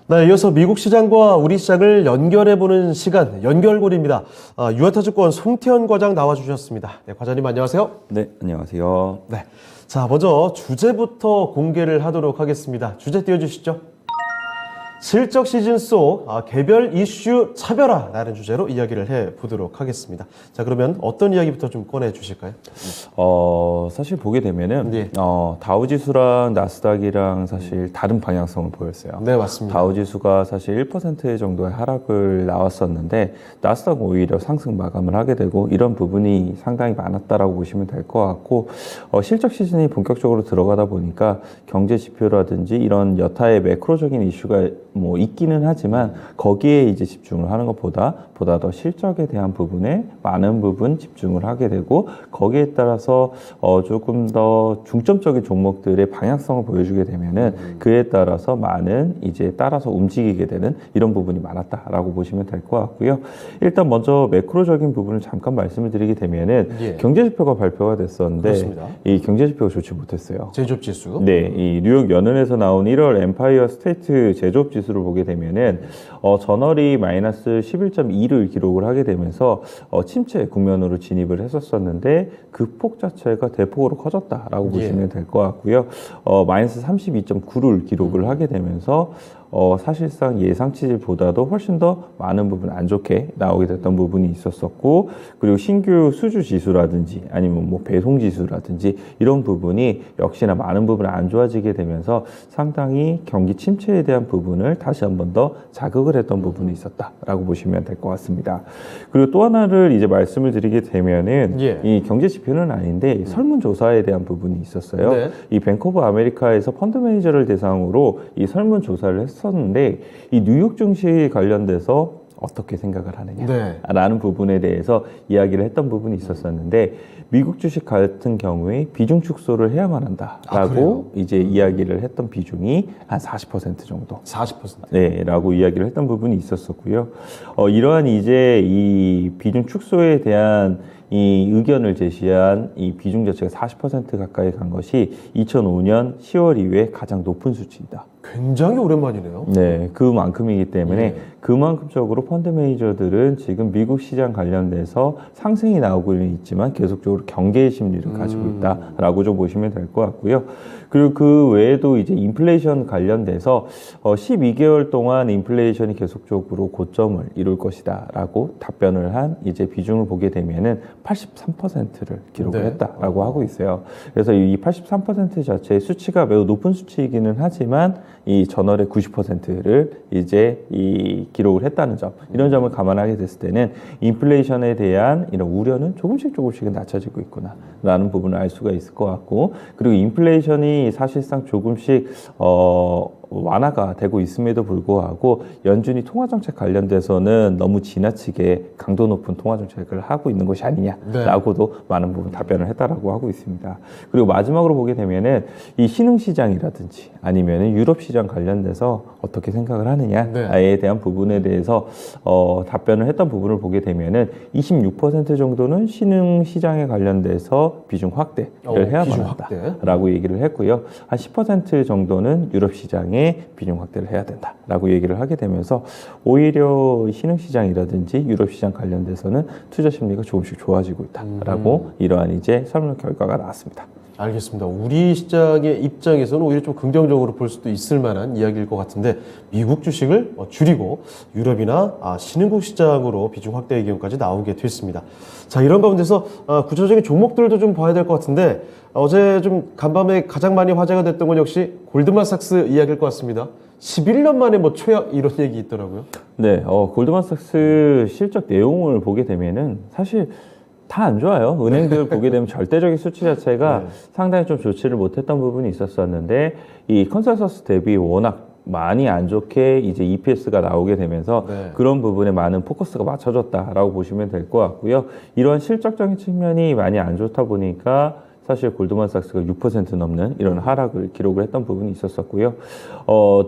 네, 이어서 미국 시장과 우리 시장을 연결해보는 시간, 연결고리입니다. 유한타증권 송태현 과장 나와주셨습니다. 네, 과장님 안녕하세요. 네, 안녕하세요. 네, 자 먼저 주제부터 공개를 하도록 하겠습니다. 주제 띄워주시죠. 실적 시즌 속 개별 이슈 차별화라는 주제로 이야기를 해보도록 하겠습니다. 자, 그러면 어떤 이야기부터 좀 꺼내주실까요? 사실 보게 되면은 네. 다우지수랑 나스닥이랑 사실 다른 방향성을 보였어요. 네, 맞습니다. 다우지수가 사실 1% 정도의 하락을 나왔었는데 나스닥은 오히려 상승 마감을 하게 되고 이런 부분이 상당히 많았다라고 보시면 될 것 같고 실적 시즌이 본격적으로 들어가다 보니까 경제 지표라든지 이런 여타의 매크로적인 이슈가 뭐 있기는 하지만 거기에 이제 집중을 하는 것보다 더 실적에 대한 부분에 많은 부분 집중을 하게 되고 거기에 따라서 조금 더 중점적인 종목들의 방향성을 보여주게 되면은 그에 따라서 많은 이제 따라서 움직이게 되는 이런 부분이 많았다라고 보시면 될 것 같고요. 일단 먼저 매크로적인 부분을 잠깐 말씀을 드리게 되면은 예. 경제 지표가 발표가 됐었는데 그렇습니다. 이 경제 지표가 좋지 못했어요. 제조업 지수. 네, 이 뉴욕 연은에서 나온 1월 엠파이어 스테이트 제조업 지수를 보게 되면은 전월이 마이너스 11.2를 기록을 하게 되면서 침체 국면으로 진입을 했었었는데 그 폭 자체가 대폭으로 커졌다라고 보시면 될 것 같고요. 마이너스 32.9를 기록을 하게 되면서 사실상 예상치보다도 훨씬 더 많은 부분 안 좋게 나오게 됐던 부분이 있었었고 그리고 신규 수주 지수라든지 아니면 뭐 배송 지수라든지 이런 부분이 역시나 많은 부분 안 좋아지게 되면서 상당히 경기 침체에 대한 부분을 다시 한 번 더 자극을 했던 부분이 있었다라고 보시면 될 것 같습니다. 그리고 또 하나를 이제 말씀을 드리게 되면은 이 경제 지표는 아닌데 설문조사에 대한 부분이 있었어요. 네. 이 뱅크 오브 아메리카에서 펀드 매니저를 대상으로 이 설문조사를 했었는데 이 뉴욕 증시 관련돼서 어떻게 생각을 하느냐라는 부분에 대해서 이야기를 했던 부분이 있었었는데 미국 주식 같은 경우에 비중 축소를 해야만 한다라고 이제 이야기를 했던 비중이 한 40% 정도. 40%. 네, 라고 이야기를 했던 부분이 있었었고요. 이러한 이제 이 비중 축소에 대한 이 의견을 제시한 이 비중 자체가 40% 가까이 간 것이 2005년 10월 이후에 가장 높은 수치이다. 굉장히 오랜만이네요. 네, 그만큼이기 때문에 그만큼적으로 펀드 매니저들은 지금 미국 시장 관련돼서 상승이 나오고는 있지만 계속적으로 경계의 심리를 가지고 있다라고 좀 보시면 될 것 같고요. 그리고 그 외에도 이제 인플레이션 관련돼서 12개월 동안 인플레이션이 계속적으로 고점을 이룰 것이다라고 답변을 한 이제 비중을 보게 되면은 83%를 기록을 했다라고 하고 있어요. 그래서 이 83% 자체의 수치가 매우 높은 수치이기는 하지만 이 전월의 90%를 이제 이 기록을 했다는 점, 이런 점을 감안하게 됐을 때는 인플레이션에 대한 이런 우려는 조금씩은 낮춰지고 있구나라는 부분을 알 수가 있을 것 같고, 그리고 인플레이션이 사실상 조금씩 완화가 되고 있음에도 불구하고 연준이 통화정책 관련돼서는 너무 지나치게 강도 높은 통화정책을 하고 있는 것이 아니냐라고도 많은 부분 답변을 했다라고 하고 있습니다. 그리고 마지막으로 보게 되면은 이 신흥시장이라든지 아니면은 유럽시장 관련돼서 어떻게 생각을 하느냐에 대한 부분에 대해서 답변을 했던 부분을 보게 되면은 26% 정도는 신흥시장에 관련돼서 비중 확대를 해야만 한다라고 얘기를 했고요. 한 10% 정도는 유럽시장에 비중 확대를 해야 된다라고 얘기를 하게 되면서 오히려 신흥시장이라든지 유럽시장 관련돼서는 투자 심리가 조금씩 좋아지고 있다라고 이러한 이제 설문 결과가 나왔습니다. 알겠습니다. 우리 시장의 입장에서는 오히려 좀 긍정적으로 볼 수도 있을 만한 이야기일 것 같은데 미국 주식을 줄이고 유럽이나 신흥국 시장으로 비중 확대 의견까지 나오게 됐습니다. 자, 이런 가운데서 구체적인 종목들도 좀 봐야 될 것 같은데 어제 좀 간밤에 가장 많이 화제가 됐던 건 역시 골드만삭스 이야기일 것 같습니다. 11년 만에 뭐 최악 이런 얘기 있더라고요. 네, 골드만삭스 실적 내용을 보게 되면은 사실 다 안 좋아요. 은행들 보게 되면 절대적인 수치 자체가 상당히 좀 좋지를 못했던 부분이 있었었는데 이 컨센서스 대비 워낙 많이 안 좋게 이제 EPS가 나오게 되면서 그런 부분에 많은 포커스가 맞춰졌다라고 보시면 될 것 같고요. 이런 실적적인 측면이 많이 안 좋다 보니까 사실 골드만삭스가 6% 넘는 이런 하락을 기록을 했던 부분이 있었었고요.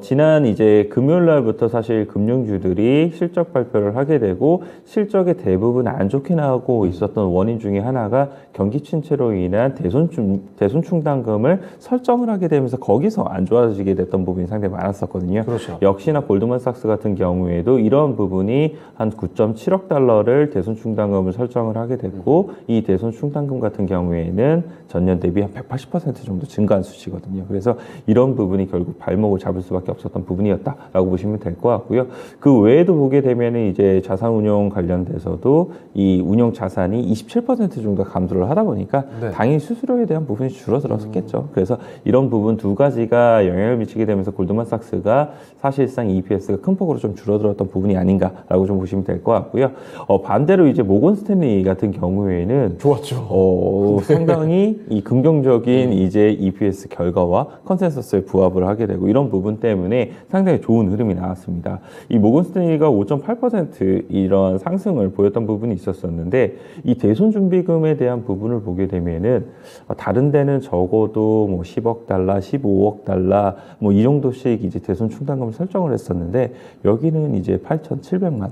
지난 이제 금요일 날부터 사실 금융주들이 실적 발표를 하게 되고 실적의 대부분 안 좋게 나오고 있었던 원인 중에 하나가 경기 침체로 인한 대손 충당금을 설정을 하게 되면서 거기서 안 좋아지게 됐던 부분이 상당히 많았었거든요. 그렇죠. 역시나 골드만삭스 같은 경우에도 이런 부분이 한 9.7억 달러를 대손 충당금을 설정을 하게 됐고 이 대손 충당금 같은 경우에는 전년 대비 한 180% 정도 증가한 수치거든요. 그래서 이런 부분이 결국 발목을 잡을 수밖에 없었던 부분이었다라고 보시면 될 것 같고요. 그 외에도 보게 되면은 이제 자산 운용 관련돼서도 이 운용 자산이 27% 정도 감소를 하다 보니까 네. 당연히 수수료에 대한 부분이 줄어들었겠죠. 그래서 이런 부분 두 가지가 영향을 미치게 되면서 골드만삭스가 사실상 EPS가 큰 폭으로 좀 줄어들었던 부분이 아닌가라고 좀 보시면 될 것 같고요. 반대로 이제 모건 스탠리 같은 경우에는 좋았죠. 상당히 이 긍정적인 이제 EPS 결과와 컨센서스에 부합을 하게 되고 이런 부분 때문에 상당히 좋은 흐름이 나왔습니다. 이 모건 스탠리가 5.8% 이런 상승을 보였던 부분이 있었었는데 이 대손 준비금에 대한 부분을 보게 되면은 다른 데는 적어도 뭐 10억 달러, 15억 달러 뭐 이 정도씩 이제 대손 충당금을 설정을 했었는데 여기는 이제 8,700만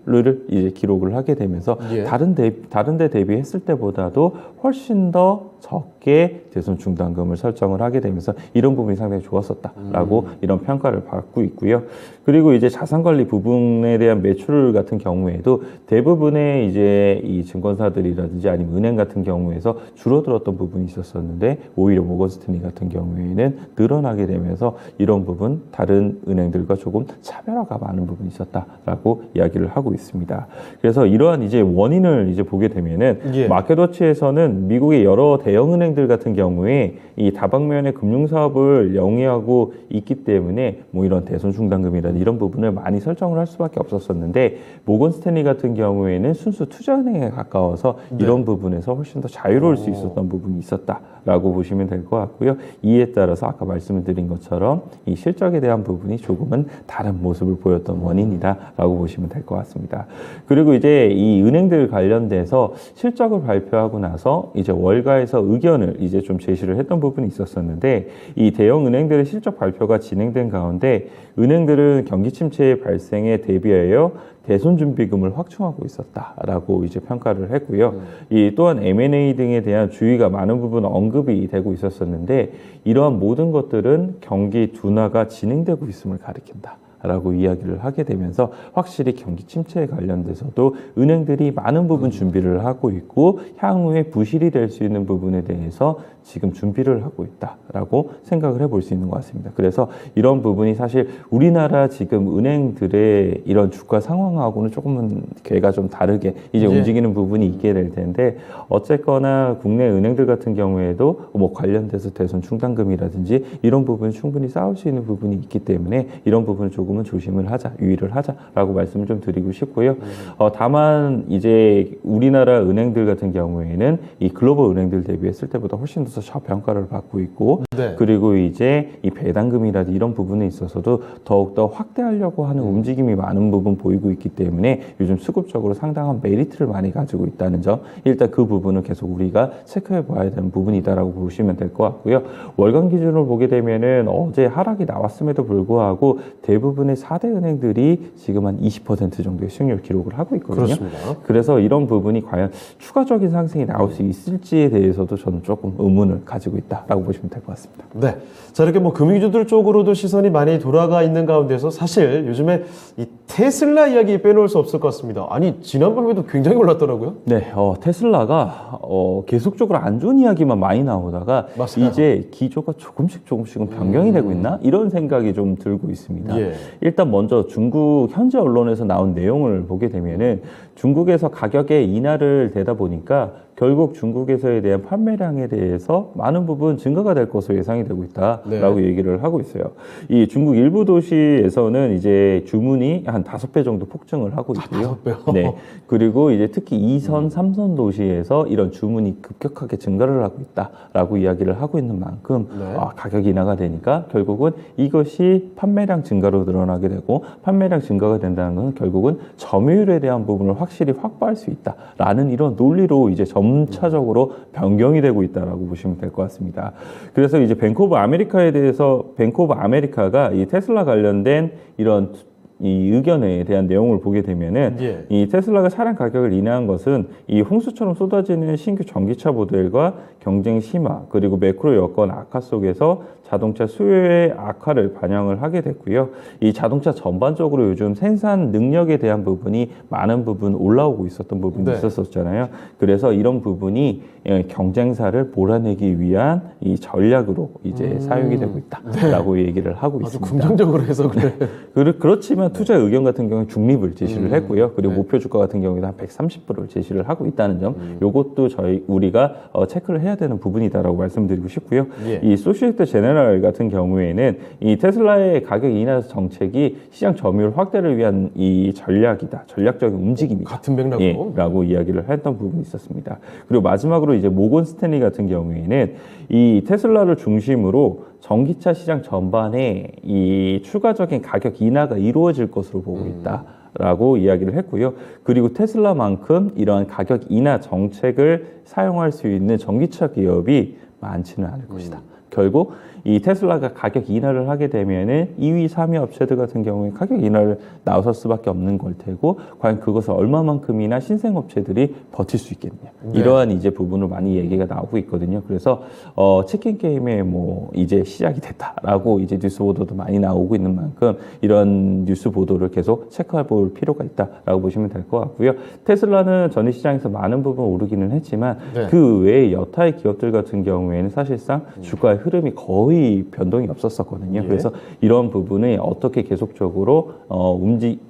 불을 이제 기록을 하게 되면서 예. 다른 데 대비했을 때보다도 훨씬 더 적게 대손 충당금을 설정을 하게 되면서 이런 부분이 상당히 좋았었다라고 이런 평가를 받고 있고요. 그리고 이제 자산관리 부분에 대한 매출 같은 경우에도 대부분의 이제 이 증권사들이라든지 아니면 은행 같은 경우에서 줄어들었던 부분이 있었었는데 오히려 모건 스탠리 같은 경우에는 늘어나게 되면서 이런 부분 다른 은행들과 조금 차별화가 많은 부분이 있었다라고 이야기를 하고 있습니다. 그래서 이러한 이제 원인을 이제 보게 되면은 예. 마켓워치에서는 미국의 여러 대형 은행들 같은 경우에 이 다방면의 금융 사업을 영위하고 있기 때문에 뭐 이런 대손 충당금이라든지 이런 부분을 많이 설정을 할 수밖에 없었었는데 모건 스탠리 같은 경우에는 순수 투자은행에 가까워서 이런 부분에서 훨씬 더 자유로울 수 있었던 부분이 있었다라고 보시면 될 것 같고요. 이에 따라서 아까 말씀을 드린 것처럼 이 실적에 대한 부분이 조금은 다른 모습을 보였던 원인이다라고 보시면 될 것 같습니다. 그리고 이제 이 은행들 관련돼서 실적을 발표하고 나서 이제 월가에서 의견을 이제 좀 제시를 했던 부분이 있었었는데 이 대형 은행들의 실적 발표가 진행된 가운데 은행들은 경기 침체의 발생에 대비하여 대손 준비금을 확충하고 있었다라고 이제 평가를 했고요. 이 또한 M&A 등에 대한 주의가 많은 부분 언급이 되고 있었었는데 이러한 모든 것들은 경기 둔화가 진행되고 있음을 가리킨다. 라고 이야기를 하게 되면서 확실히 경기 침체에 관련돼서도 은행들이 많은 부분 준비를 하고 있고 향후에 부실이 될 수 있는 부분에 대해서 지금 준비를 하고 있다라고 생각을 해볼 수 있는 것 같습니다. 그래서 이런 부분이 사실 우리나라 지금 은행들의 이런 주가 상황하고는 조금은 궤가 좀 다르게 이제 움직이는 부분이 있게 될 텐데 어쨌거나 국내 은행들 같은 경우에도 뭐 관련돼서 대손 충당금이라든지 이런 부분 충분히 쌓을 수 있는 부분이 있기 때문에 이런 부분을 조금은 조심을 하자, 유의를 하자라고 말씀을 좀 드리고 싶고요. 다만 이제 우리나라 은행들 같은 경우에는 이 글로벌 은행들 대비했을 때보다 훨씬 더 저평가를 받고 있고 네. 그리고 이제 이 배당금이라든지 이런 부분에 있어서도 더욱더 확대하려고 하는 움직임이 많은 부분 보이고 있기 때문에 요즘 수급적으로 상당한 메리트를 많이 가지고 있다는 점 일단 그 부분은 계속 우리가 체크해 봐야 되는 부분이다라고 보시면 될 것 같고요. 월간 기준으로 보게 되면은 어제 하락이 나왔음에도 불구하고 대부분의 4대 은행들이 지금 한 20% 정도의 수익률 기록을 하고 있거든요. 그렇습니다. 그래서 이런 부분이 과연 추가적인 상승이 나올 수 있을지에 대해서도 저는 조금 의문을 가지고 있다라고 보시면 될 것 같습니다. 네. 자, 이렇게 뭐 금융주들 쪽으로도 시선이 많이 돌아가 있는 가운데서 사실 요즘에 이 테슬라 이야기 빼놓을 수 없을 것 같습니다. 아니, 지난번에도 굉장히 올랐더라고요. 네, 테슬라가 계속적으로 안 좋은 이야기만 많이 나오다가 맞아요. 이제 기조가 조금씩은 변경이 되고 있나? 이런 생각이 좀 들고 있습니다. 예. 일단 먼저 중국 현지 언론에서 나온 내용을 보게 되면은 중국에서 가격의 인하를 되다 보니까 결국 중국에서에 대한 판매량에 대해서 많은 부분 증가가 될 것으로 예상이 되고 있다라고 얘기를 하고 있어요. 이 중국 일부 도시에서는 이제 주문이 한 5배 정도 폭증을 하고 있고요. 5배요? 네. 그리고 이제 특히 2선, 3선 도시에서 이런 주문이 급격하게 증가를 하고 있다라고 이야기를 하고 있는 만큼 네. 가격 인하가 되니까 결국은 이것이 판매량 증가로 늘어나게 되고 판매량 증가가 된다는 것은 결국은 점유율에 대한 부분을 확실히 확보할 수 있다라는 이런 논리로 이제 전문가들이 점차적으로 변경이 되고 있다라고 보시면 될 것 같습니다. 그래서 이제 뱅크 오브 아메리카에 대해서 뱅크 오브 아메리카가 이 테슬라 관련된 이런 이 의견에 대한 내용을 보게 되면은 예. 이 테슬라가 차량 가격을 인하한 것은 이 홍수처럼 쏟아지는 신규 전기차 모델과 경쟁 심화 그리고 매크로 여건 악화 속에서 자동차 수요의 악화를 반영을 하게 됐고요. 이 자동차 전반적으로 요즘 생산 능력에 대한 부분이 많은 부분 올라오고 있었던 부분이 네. 있었잖아요. 그래서 이런 부분이 경쟁사를 몰아내기 위한 이 전략으로 이제 사용이 되고 있다라고 얘기를 하고 아주 있습니다. 긍정적으로 해석을. 그렇지만 투자 의견 같은 경우는 중립을 제시를 했고요. 그리고 네. 목표 목표 주가 같은 경우에도 한 130%를 제시를 하고 있다는 점, 요것도 우리가 체크를 해야 되는 부분이다라고 말씀드리고 싶고요. 예. 이 소시에테 제네럴 같은 경우에는 이 테슬라의 가격 인하 정책이 시장 점유율 확대를 위한 이 전략적인 움직임이다. 같은 맥락으로. 예, 라고 이야기를 했던 부분이 있었습니다. 그리고 마지막으로 이제 모건 스탠리 같은 경우에는 이 테슬라를 중심으로 전기차 시장 전반에 이 추가적인 가격 인하가 이루어질 것으로 보고 있다. 라고 이야기를 했고요. 그리고 테슬라만큼 이러한 가격 인하 정책을 사용할 수 있는 전기차 기업이 많지는 않을 것이다. 결국 이 테슬라가 가격 인하를 하게 되면은 2위, 3위 업체들 같은 경우에 가격 인하를 나설 수밖에 없는 걸 테고 과연 그것을 얼마만큼이나 신생 업체들이 버틸 수 있겠느냐. 네. 이러한 이제 부분을 많이 얘기가 나오고 있거든요. 그래서 치킨 게임에 뭐 이제 시작이 됐다라고 이제 뉴스 보도도 많이 나오고 있는 만큼 이런 뉴스 보도를 계속 체크해 볼 필요가 있다라고 보시면 될 것 같고요. 테슬라는 전일 시장에서 많은 부분 오르기는 했지만 네. 그 외에 여타의 기업들 같은 경우에는 사실상 주가의 흐름이 거의 변동이 없었거든요. 예. 그래서 이런 부분이 어떻게 계속적으로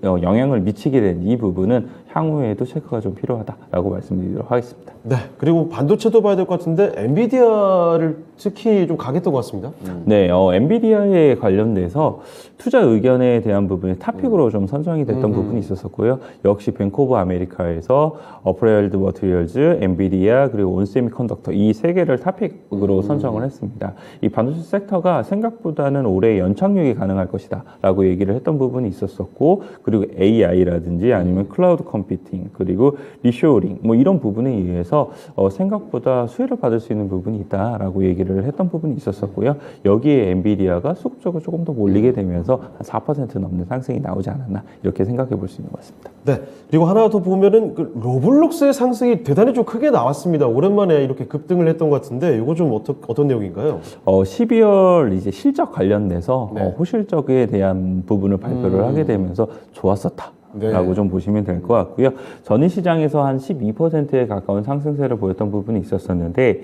영향을 미치게 된 이 부분은 향후에도 체크가 좀 필요하다라고 말씀드리도록 하겠습니다. 네. 그리고 반도체도 봐야 될 것 같은데 엔비디아를 특히 좀 가겠던 것 같습니다. 네, 엔비디아에 관련돼서 투자 의견에 대한 부분이 탑픽으로 좀 선정이 됐던 부분이 있었었고요. 역시 뱅크 오브 아메리카에서 어프라이얼드 머티리얼즈, 엔비디아 그리고 온세미컨덕터 이 세 개를 탑픽으로 선정을 했습니다. 이 반도체 섹터가 생각보다는 올해 연착륙이 가능할 것이다라고 얘기를 했던 부분이 있었었고, 그리고 AI라든지 아니면 클라우드 컴퓨팅 그리고 리쇼어링 뭐 이런 부분에 의해서 생각보다 수혜를 받을 수 있는 부분이 있다라고 얘기를 했던 부분이 있었었고요. 여기에 엔비디아가 수급적으로 조금 더 몰리게 되면서 한 4% 넘는 상승이 나오지 않았나 이렇게 생각해 볼 수 있는 것 같습니다. 네. 그리고 하나 더 보면은 그 로블록스의 상승이 대단히 좀 크게 나왔습니다. 오랜만에 이렇게 급등을 했던 것 같은데 이거 좀 어떤 내용인가요? 12월 이제 실적 관련돼서 네. 호실적에 대한 부분을 발표를 하게 되면서 좋았었다. 네. 라고 좀 보시면 될 것 같고요. 전일 시장에서 한 12%에 가까운 상승세를 보였던 부분이 있었었는데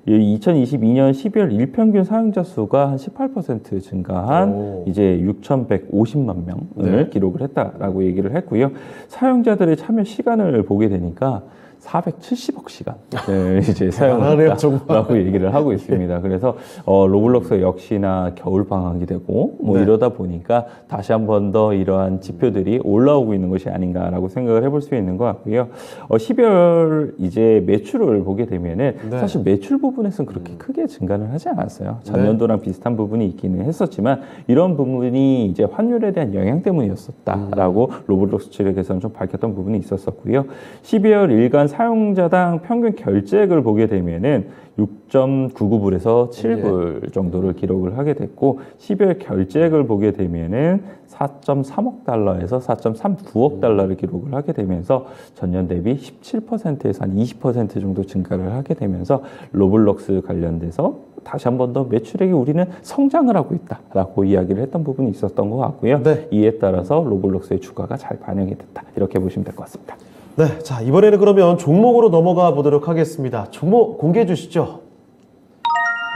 2022년 12월 일평균 사용자 수가 한 18% 증가한 오. 이제 6,150만 명을 네. 기록을 했다라고 얘기를 했고요. 사용자들의 참여 시간을 보게 되니까 470억 시간을 이제 대단하네요, 사용했다라고 얘기를 하고 있습니다. 그래서 로블록스 역시나 겨울 방학이 되고 뭐 네. 이러다 보니까 다시 한 번 더 이러한 지표들이 올라오고 있는 것이 아닌가라고 생각을 해볼 수 있는 것 같고요. 12월 이제 매출을 보게 되면은 네. 사실 매출 부분에서는 그렇게 크게 증가를 하지 않았어요. 전년도랑 비슷한 부분이 있기는 했었지만 이런 부분이 이제 환율에 대한 영향 때문이었었다라고 로블록스 측에서는 좀 밝혔던 부분이 있었었고요. 12월 일간 사용자당 평균 결제액을 보게 되면은 6.99불에서 7불 정도를 기록을 하게 됐고 12월 결제액을 보게 되면은 4.3억 달러에서 4.39억 달러를 기록을 하게 되면서 전년 대비 17%에서 한 20% 정도 증가를 하게 되면서 로블록스 관련돼서 다시 한 번 더 매출액이 우리는 성장을 하고 있다라고 이야기를 했던 부분이 있었던 것 같고요. 네. 이에 따라서 로블록스의 주가가 잘 반영이 됐다 이렇게 보시면 될 것 같습니다. 네. 자, 이번에는 그러면 종목으로 넘어가 보도록 하겠습니다. 종목 공개해 주시죠.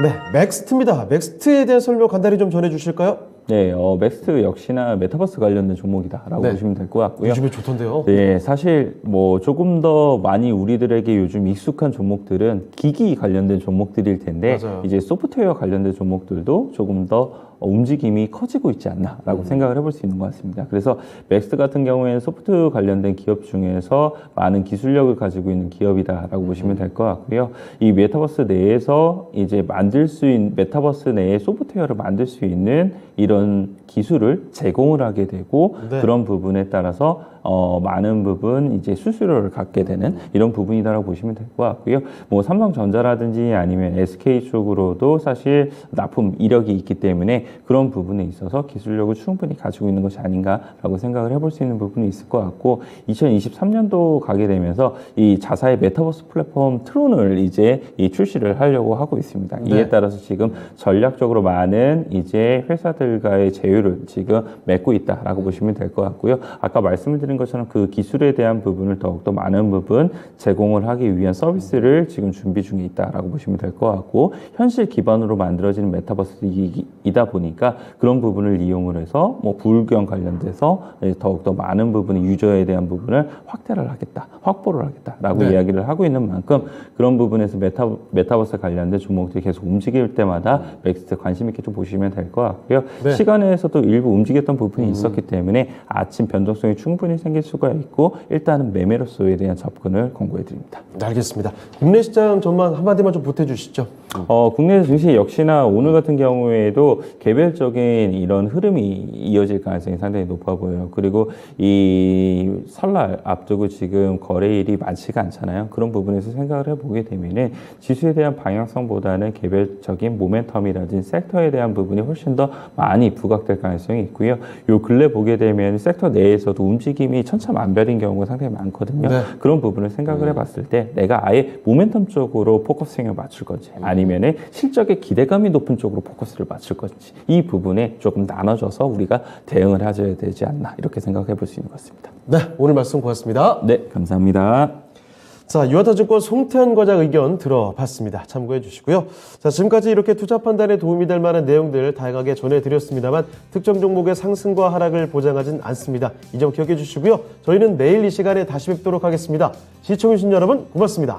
네. 맥스트입니다. 맥스트에 대한 설명 간단히 좀 전해 주실까요? 네, 맥스트 역시나 메타버스 관련된 종목이다라고 네. 보시면 될 것 같고요. 요즘에 좋던데요. 네, 사실 뭐 조금 더 많이 우리들에게 요즘 익숙한 종목들은 기기 관련된 종목들일 텐데 맞아요. 이제 소프트웨어 관련된 종목들도 조금 더 움직임이 커지고 있지 않나라고 생각을 해볼 수 있는 것 같습니다. 그래서 맥스 같은 경우에는 소프트 관련된 기업 중에서 많은 기술력을 가지고 있는 기업이다라고 보시면 될 것 같고요. 이 메타버스 내에서 이제 만들 수 있는 메타버스 내에 소프트웨어를 만들 수 있는 이런 기술을 제공을 하게 되고 네. 그런 부분에 따라서 많은 부분 이제 수수료를 갖게 되는 이런 부분이다라고 보시면 될 것 같고요. 뭐 삼성전자라든지 아니면 SK 쪽으로도 사실 납품 이력이 있기 때문에 그런 부분에 있어서 기술력을 충분히 가지고 있는 것이 아닌가라고 생각을 해볼 수 있는 부분이 있을 것 같고 2023년도 가게 되면서 이 자사의 메타버스 플랫폼 트론을 이제 출시를 하려고 하고 있습니다. 이에 따라서 지금 전략적으로 많은 이제 회사들과의 제휴를 지금 맺고 있다라고 보시면 될 것 같고요. 아까 말씀을 드린 것처럼 그 기술에 대한 부분을 더욱더 많은 부분 제공을 하기 위한 서비스를 지금 준비 중에 있다라고 보시면 될 것 같고 현실 기반으로 만들어지는 메타버스이다 보니까 그런 부분을 이용을 해서 뭐 불경 관련돼서 더욱더 많은 부분의 유저에 대한 부분을 확대를 하겠다, 확보를 하겠다라고 이야기를 하고 있는 만큼 그런 부분에서 메타버스 관련된 종목들이 계속 움직일 때마다 맥스트 관심 있게 좀 보시면 될 것 같고요. 시간에서도 일부 움직였던 부분이 있었기 때문에 아침 변동성이 충분히 생길 수가 있고 일단은 매매로서에 대한 접근을 권고해 드립니다. 네, 알겠습니다. 국내 시장 전망 한마디만 좀 보태주시죠. 국내 증시 역시나 오늘 같은 경우에도 개별적인 이런 흐름이 이어질 가능성이 상당히 높아 보여요. 그리고 이 설날 앞두고 지금 거래일이 많지가 않잖아요. 그런 부분에서 생각을 해보게 되면은 지수에 대한 방향성보다는 개별적인 모멘텀이라든지 섹터에 대한 부분이 훨씬 더 많이 부각될 가능성이 있고요. 요 근래 보게 되면 섹터 내에서도 움직임이 천차만별인 경우가 상당히 많거든요. 그런 부분을 생각을 해봤을 때 내가 아예 모멘텀 쪽으로 포커싱을 맞출 건지 아니면은 실적에 기대감이 높은 쪽으로 포커스를 맞출 건지 이 부분에 조금 나눠져서 우리가 대응을 해줘야 되지 않나 이렇게 생각해 볼 수 있는 것 같습니다. 네, 오늘 말씀 고맙습니다. 네, 감사합니다. 자, 유아타증권 송태현 과장 의견 들어봤습니다. 참고해 주시고요. 자, 지금까지 이렇게 투자 판단에 도움이 될 만한 내용들 다양하게 전해드렸습니다만 특정 종목의 상승과 하락을 보장하진 않습니다. 이 점 기억해 주시고요. 저희는 내일 이 시간에 다시 뵙도록 하겠습니다. 시청해주신 여러분 고맙습니다.